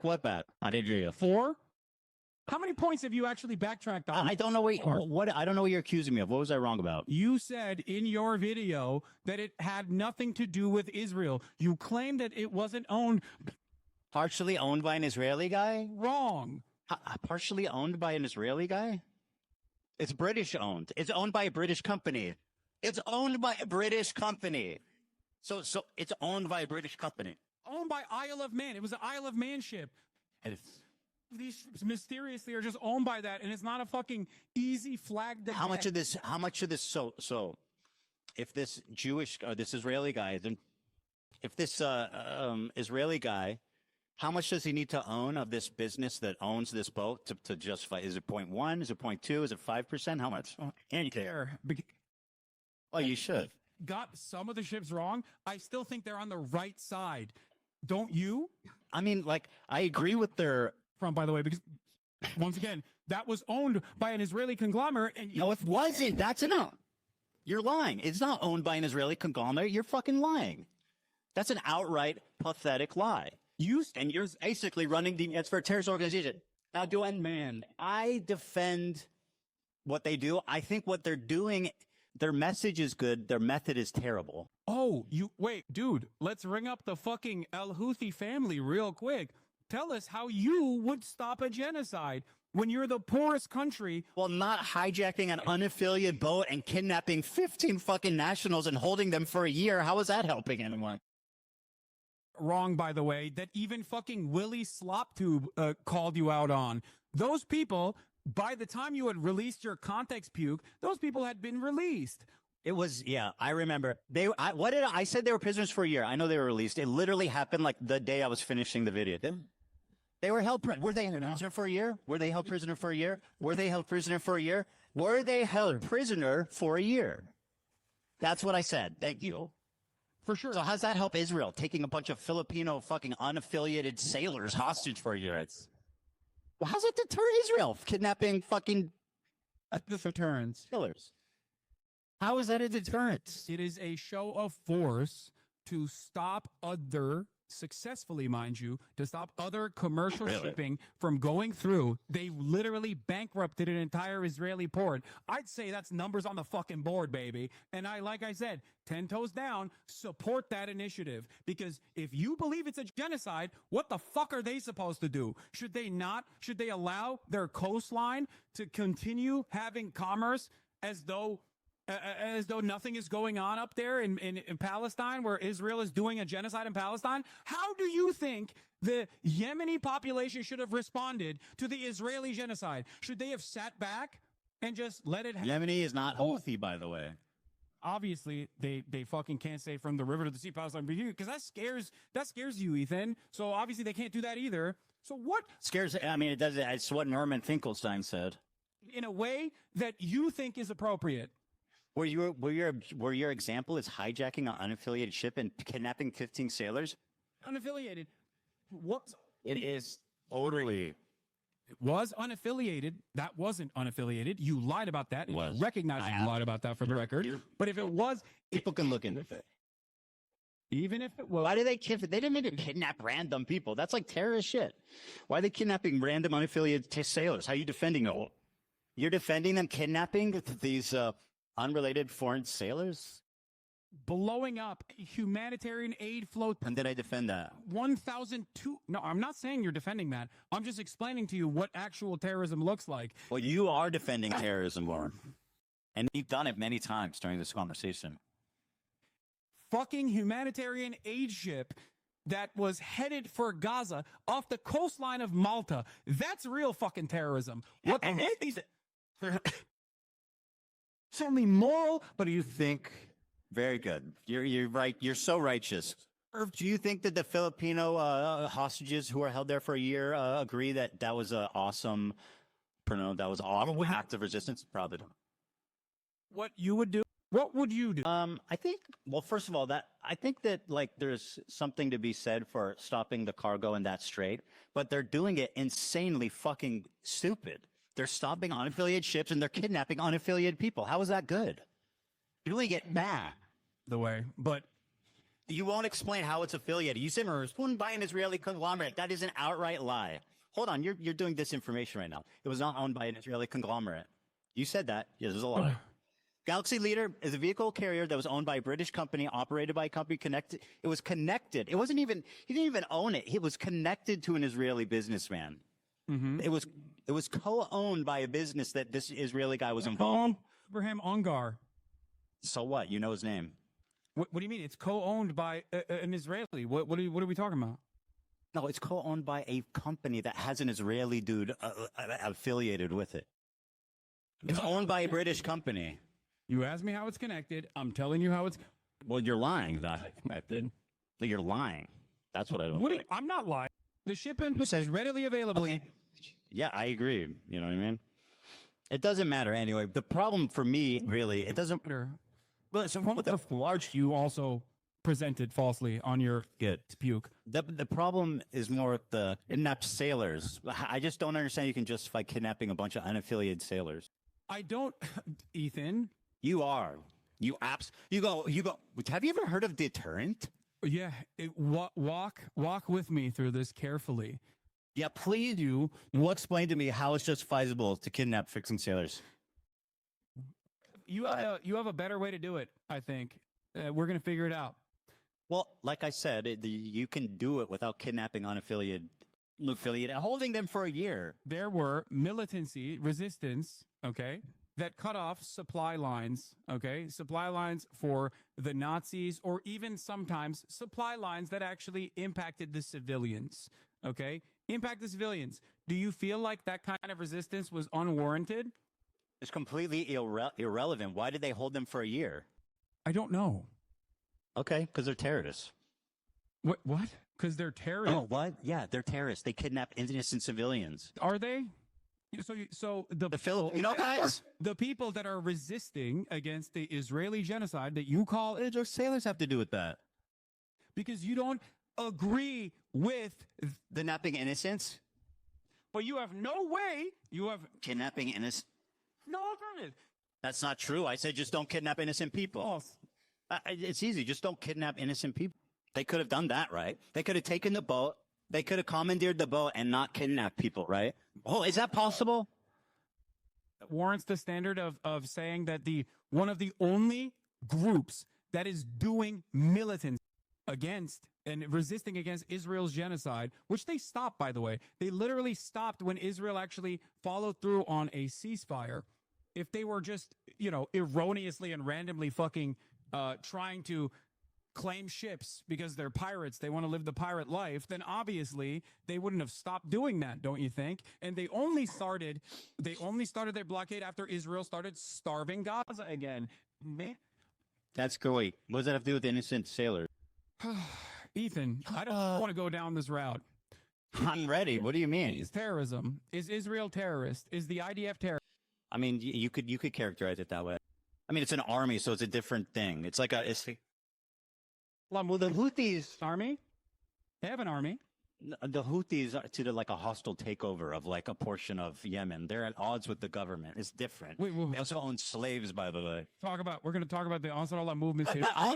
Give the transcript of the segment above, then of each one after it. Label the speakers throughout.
Speaker 1: what back? I didn't hear you.
Speaker 2: 4? How many points have you actually backtracked on?
Speaker 1: I don't know what I don't know what you're accusing me of. What was I wrong about?
Speaker 2: You said in your video that it had nothing to do with Israel. You claimed that it wasn't owned.
Speaker 1: Partially owned by an Israeli guy?
Speaker 2: Wrong.
Speaker 1: Partially owned by an Israeli guy? It's British owned. It's owned by a British company. It's owned by a British company. So it's owned by a British company.
Speaker 2: Owned by Isle of Man. It was an Isle of Man ship.
Speaker 1: And
Speaker 2: These ships mysteriously are just owned by that, and it's not a fucking easy flag.
Speaker 1: how much of this? So, if this Jewish or this Israeli guy, then if this Israeli guy, how much does he need to own of this business that owns this boat to justify? Is it 0.1? Is it 0.2? Is it 5%? How much?
Speaker 2: And care.
Speaker 1: Oh, you should.
Speaker 2: Got some of the ships wrong. I still think they're on the right side. Don't you?
Speaker 1: I mean, like, I agree with their.
Speaker 2: By the way, because once again, that was owned by an Israeli conglomerate. And
Speaker 1: No, it wasn't. That's enough. You're lying. It's not owned by an Israeli conglomerate. You're fucking lying. That's an outright pathetic lie. And you're basically running it's for a terrorist organization. Now, I defend what they do. I think what they're doing, their message is good. Their method is terrible.
Speaker 2: Oh, wait, dude, let's ring up the fucking El Houthi family real quick. Tell us how you would stop a genocide when you're the poorest country.
Speaker 1: Well, not hijacking an unaffiliated boat and kidnapping 15 fucking nationals and holding them for a year. How is that helping anyone?
Speaker 2: Wrong, by the way, that even fucking Willie Sloptube called you out on. Those people, by the time you had released your context puke, those people had been released.
Speaker 1: It was, yeah, I remember. I said they were prisoners for a year. I know they were released. It literally happened like the day I was finishing the video. They were held prisoner. Were they held prisoner for a year? Were they held prisoner for a year? Were they held prisoner for a year? Were they held prisoner for a year? That's what I said. Thank you.
Speaker 2: For sure.
Speaker 1: So how's that help Israel? Taking a bunch of Filipino fucking unaffiliated sailors hostage for a year. Well, how's it deter Israel? Kidnapping fucking
Speaker 2: deterrence.
Speaker 1: Sailors. How is that a deterrent?
Speaker 2: It is a show of force to stop successfully, mind you, to stop other commercial shipping from going through. They literally bankrupted an entire Israeli port. I'd say that's numbers on the fucking board, baby. And like I said, 10 toes down, support that initiative. Because if you believe it's a genocide, what the fuck are they supposed to do? Should they allow their coastline to continue having commerce as though nothing is going on up there in Palestine, where Israel is doing a genocide in Palestine? How do you think the Yemeni population should have responded to the Israeli genocide? Should they have sat back and just let it happen?
Speaker 1: Yemeni is not Houthi, by the way.
Speaker 2: Obviously, they fucking can't say from the river to the sea, Palestine, because that scares you, Ethan. So obviously they can't do that either. So what
Speaker 1: scares? I mean, it does. It's what Norman Finkelstein said.
Speaker 2: In a way that you think is appropriate.
Speaker 1: Where your example is hijacking an unaffiliated ship and kidnapping 15 sailors?
Speaker 2: Unaffiliated. What?
Speaker 1: It is totally.
Speaker 2: It was unaffiliated. That wasn't unaffiliated. You lied about that.
Speaker 1: It was.
Speaker 2: Recognize you lied about that for the record. But if it was,
Speaker 1: people can look into it.
Speaker 2: Even if it was.
Speaker 1: Why do they kidnap? They didn't mean to kidnap random people. That's like terrorist shit. Why are they kidnapping random unaffiliated sailors? How are you defending them? You're defending them kidnapping these unrelated foreign sailors?
Speaker 2: Blowing up humanitarian aid float.
Speaker 1: And did I defend that?
Speaker 2: 1,002. No, I'm not saying you're defending that. I'm just explaining to you what actual terrorism looks like.
Speaker 1: Well, you are defending terrorism, Lauren. And you've done it many times during this conversation.
Speaker 2: Fucking humanitarian aid ship that was headed for Gaza off the coastline of Malta. That's real fucking terrorism. What?
Speaker 1: And it's only moral, but you think very good. You're right. You're so righteous. Do you think that the Filipino hostages who are held there for a year agree that that was an awesome, act of resistance? Probably don't.
Speaker 2: What you would do? What would you do?
Speaker 1: I think. Well, first of all, I think that like there's something to be said for stopping the cargo in that strait, but they're doing it insanely fucking stupid. They're stopping unaffiliated ships and they're kidnapping unaffiliated people. How is that good? Doing it bad.
Speaker 2: The way, but
Speaker 1: You won't explain how it's affiliated. You said it was owned by an Israeli conglomerate. That is an outright lie. Hold on, you're doing disinformation right now. It was not owned by an Israeli conglomerate. You said that. Yes, there's a lie. Galaxy Leader is a vehicle carrier that was owned by a British company, operated by a company connected. It was connected. It wasn't even, he didn't even own it. It was connected to an Israeli businessman.
Speaker 2: Mm-hmm.
Speaker 1: It was co-owned by a business that this Israeli guy was involved.
Speaker 2: Abraham Ongar.
Speaker 1: So what? You know his name.
Speaker 2: What do you mean? It's co-owned by an Israeli. What are we talking about?
Speaker 1: No, it's co-owned by a company that has an Israeli dude affiliated with it. It's owned by a British company.
Speaker 2: You asked me how it's connected. I'm telling you how it's.
Speaker 1: Well, you're lying. You're lying. That's what I don't.
Speaker 2: I'm not lying. The shipment says readily available.
Speaker 1: Okay. Yeah, I agree. You know what I mean? It doesn't matter anyway. The problem for me, really, it doesn't matter.
Speaker 2: But so what the large you also presented falsely on your puke.
Speaker 1: The problem is more with the kidnapped sailors. I just don't understand you can justify kidnapping a bunch of unaffiliated sailors.
Speaker 2: I don't, Ethan.
Speaker 1: You are. You go. Have you ever heard of deterrent?
Speaker 2: Yeah. Walk with me through this carefully.
Speaker 1: Yeah, please do. Well, explain to me how it's justifiable to kidnap fixing sailors.
Speaker 2: You have a better way to do it, I think. We're going to figure it out.
Speaker 1: Well, like I said, you can do it without kidnapping unaffiliated, holding them for a year.
Speaker 2: There were militancy, resistance, okay, that cut off supply lines, okay, supply lines for the Nazis, or even sometimes supply lines that actually impacted the civilians, okay? Impact the civilians. Do you feel like that kind of resistance was unwarranted?
Speaker 1: It's completely irrelevant. Why did they hold them for a year?
Speaker 2: I don't know.
Speaker 1: Okay, because they're terrorists.
Speaker 2: What? Because they're terrorists?
Speaker 1: Oh, what? Yeah, they're terrorists. They kidnap innocent civilians.
Speaker 2: Are they? So the
Speaker 1: Filipino guys,
Speaker 2: the people that are resisting against the Israeli genocide that you call
Speaker 1: what do sailors have to do with that?
Speaker 2: Because you don't agree with
Speaker 1: the kidnapping innocents.
Speaker 2: But you have no way. You have
Speaker 1: kidnapping innocent.
Speaker 2: No alternative.
Speaker 1: That's not true. I said just don't kidnap innocent people. It's easy. Just don't kidnap innocent people. They could have done that, right? They could have taken the boat. They could have commandeered the boat and not kidnapped people, right? Oh, is that possible?
Speaker 2: That warrants the standard of saying that one of the only groups that is doing militants against and resisting against Israel's genocide, which they stopped, by the way. They literally stopped when Israel actually followed through on a ceasefire. If they were just, erroneously and randomly fucking trying to claim ships because they're pirates, they want to live the pirate life, then obviously they wouldn't have stopped doing that, don't you think? And they only started their blockade after Israel started starving Gaza again. Man.
Speaker 1: That's great. What does that have to do with innocent sailors?
Speaker 2: Ethan, I don't want to go down this route.
Speaker 1: I'm ready. What do you mean?
Speaker 2: Is terrorism? Is Israel terrorist? Is the IDF terrorist?
Speaker 1: I mean, you could characterize it that way. I mean, it's an army, so it's a different thing. It's like well, the Houthis
Speaker 2: army. They have an army.
Speaker 1: The Houthis are to like a hostile takeover of like a portion of Yemen. They're at odds with the government. It's different.
Speaker 2: Wait.
Speaker 1: They also own slaves, by the way.
Speaker 2: We're going to talk about the Ansar Allah movement.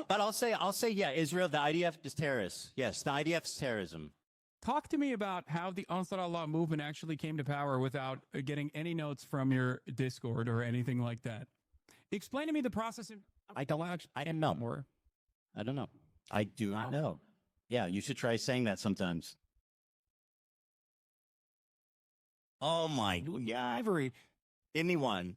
Speaker 1: But I'll say, yeah, Israel, the IDF is terrorists. Yes, the IDF is terrorism.
Speaker 2: Talk to me about how the Ansar Allah movement actually came to power without getting any notes from your Discord or anything like that. Explain to me the process.
Speaker 1: I don't know more. I don't know. I do not know. Yeah, you should try saying that sometimes. Oh my, yeah, Ivory. Give me one.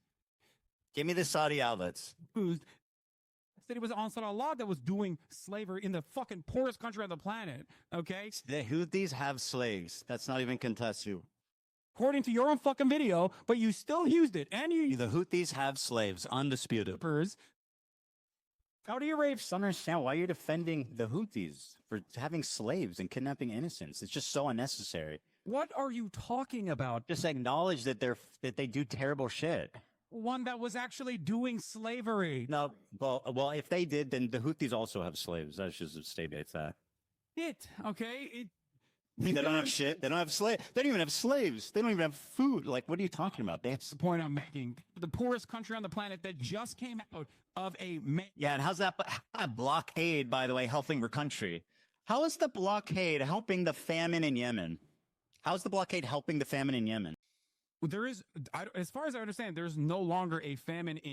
Speaker 1: Give me the Saudi outlets.
Speaker 2: Said it was Ansar Allah that was doing slavery in the fucking poorest country on the planet. Okay?
Speaker 1: The Houthis have slaves. That's not even contested.
Speaker 2: According to your own fucking video, but you still used it. And
Speaker 1: the Houthis have slaves, undisputed.
Speaker 2: Saudi Arabia.
Speaker 1: I don't understand why you're defending the Houthis for having slaves and kidnapping innocents. It's just so unnecessary.
Speaker 2: What are you talking about?
Speaker 1: Just acknowledge that they do terrible shit.
Speaker 2: One that was actually doing slavery.
Speaker 1: No, well, if they did, then the Houthis also have slaves. That's just a state that.
Speaker 2: Okay?
Speaker 1: They don't have shit. They don't have slaves. They don't even have slaves. They don't even have food. Like, what are you talking about?
Speaker 2: That's the point I'm making. The poorest country on the planet that just came out of a...
Speaker 1: Yeah, and how's that blockade, by the way, helping your country? How is the blockade helping the famine in Yemen? How is the blockade helping the famine in Yemen?
Speaker 2: There is, as far as I understand, there's no longer a famine in